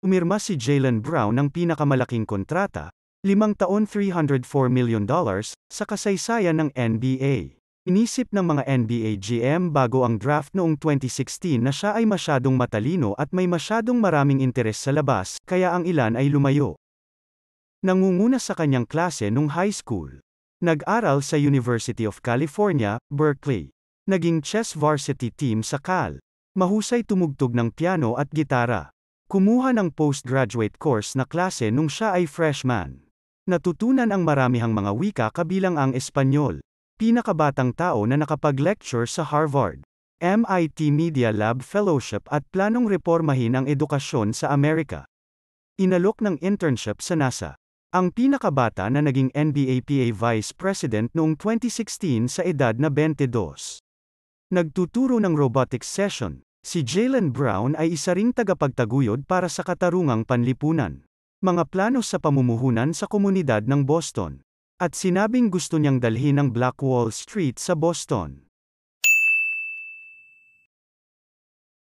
Umirma si Jaylen Brown ng pinakamalaking kontrata, 5 taon $304 million, sa kasaysayan ng NBA. Inisip ng mga NBA GM bago ang draft noong 2016 na siya ay masyadong matalino at may masyadong maraming interes sa labas, kaya ang ilan ay lumayo. Nangunguna sa kanyang klase nung high school. Nag-aral sa University of California, Berkeley. Naging chess varsity team sa Cal. Mahusay tumugtog ng piano at gitara. Kumuha ng postgraduate course na klase nung siya ay freshman. Natutunan ang maramihang mga wika kabilang ang Espanyol. Pinakabatang tao na nakapag-lecture sa Harvard, MIT Media Lab Fellowship at planong reformahin ang edukasyon sa Amerika. Inalok ng internship sa NASA. Ang pinakabata na naging NBA PA Vice President noong 2016 sa edad na 22. Nagtuturo ng robotics session. Si Jaylen Brown ay isa ring tagapagtaguyod para sa katarungang panlipunan. Mga plano sa pamumuhunan sa komunidad ng Boston. At sinabing gusto niyang dalhin ang Black Wall Street sa Boston.